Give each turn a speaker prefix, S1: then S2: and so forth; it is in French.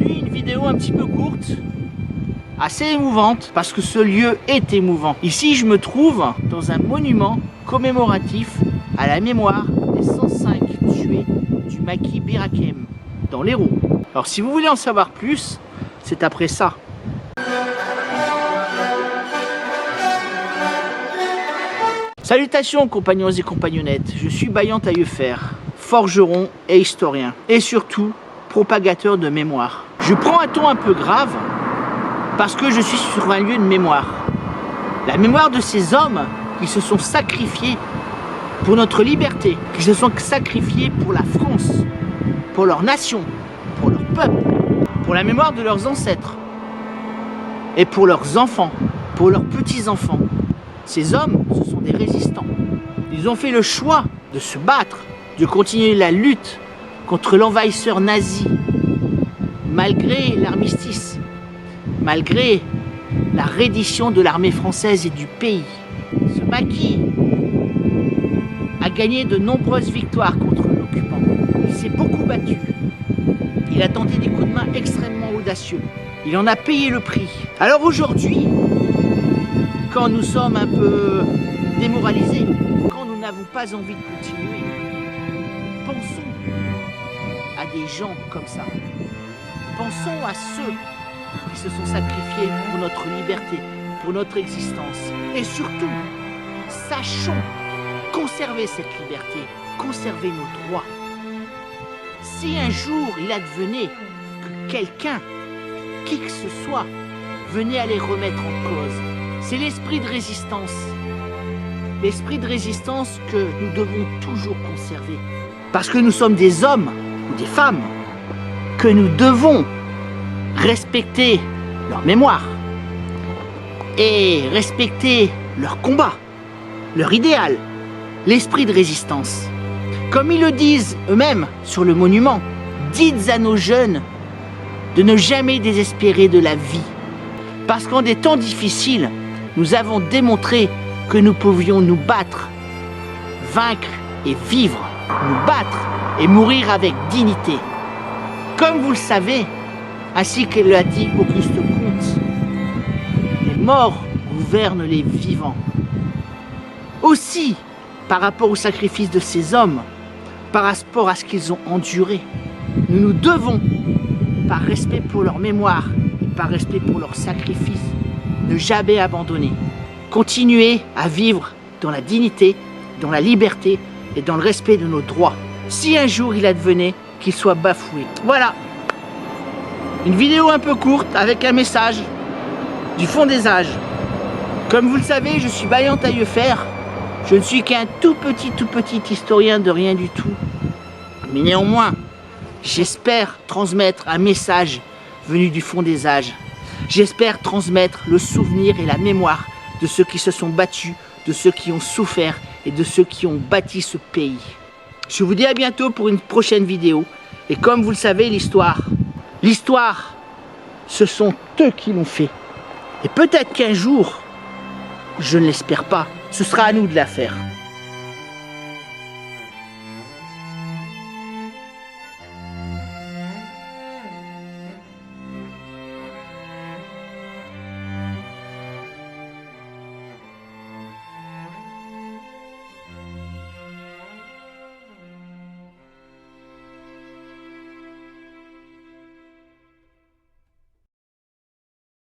S1: Aujourd'hui, une vidéo un petit peu courte, assez émouvante, parce que ce lieu est émouvant. Ici, je me trouve dans un monument commémoratif à la mémoire des 105 tués du maquis Bir-Hakeim, dans l'Hérault. Alors, si vous voulez en savoir plus, c'est après ça. Salutations compagnons et compagnonnettes, je suis Bayan Taillefer, forgeron et historien, et surtout propagateur de mémoire. Je prends un ton un peu grave parce que je suis sur un lieu de mémoire. La mémoire de ces hommes qui se sont sacrifiés pour notre liberté, qui se sont sacrifiés pour la France, pour leur nation, pour leur peuple, pour la mémoire de leurs ancêtres et pour leurs enfants, pour leurs petits-enfants. Ces hommes, ce sont des résistants. Ils ont fait le choix de se battre, de continuer la lutte contre l'envahisseur nazi, malgré l'armistice, malgré la reddition de l'armée française et du pays. Ce maquis a gagné de nombreuses victoires contre l'occupant. Il s'est beaucoup battu. Il a tenté des coups de main extrêmement audacieux. Il en a payé le prix. Alors aujourd'hui, quand nous sommes un peu démoralisés, quand nous n'avons pas envie de continuer, pensons à des gens comme ça. Pensons à ceux qui se sont sacrifiés pour notre liberté, pour notre existence. Et surtout, sachons conserver cette liberté, conserver nos droits. Si un jour il advenait que quelqu'un, qui que ce soit, venait à les remettre en cause, c'est l'esprit de résistance. L'esprit de résistance que nous devons toujours conserver. Parce que nous sommes des hommes ou des femmes, que nous devons respecter leur mémoire et respecter leur combat, leur idéal, l'esprit de résistance. Comme ils le disent eux-mêmes sur le monument, dites à nos jeunes de ne jamais désespérer de la vie. Parce qu'en des temps difficiles, nous avons démontré que nous pouvions nous battre, vaincre et vivre, nous battre et mourir avec dignité. Comme vous le savez, ainsi que l'a dit Auguste Comte, les morts gouvernent les vivants. Aussi, par rapport au sacrifice de ces hommes, par rapport à ce qu'ils ont enduré, nous nous devons, par respect pour leur mémoire et par respect pour leur sacrifice, ne jamais abandonner. Continuer à vivre dans la dignité, dans la liberté et dans le respect de nos droits. Si un jour il advenait qu'il soit bafoué. Voilà. Une vidéo un peu courte avec un message du fond des âges. Comme vous le savez, je suis Bayan Taillefer. Je ne suis qu'un tout petit historien de rien du tout. Mais néanmoins, j'espère transmettre un message venu du fond des âges. J'espère transmettre le souvenir et la mémoire de ceux qui se sont battus, de ceux qui ont souffert et de ceux qui ont bâti ce pays. Je vous dis à bientôt pour une prochaine vidéo. Et comme vous le savez, l'histoire, ce sont eux qui l'ont fait. Et peut-être qu'un jour, je ne l'espère pas, ce sera à nous de la faire.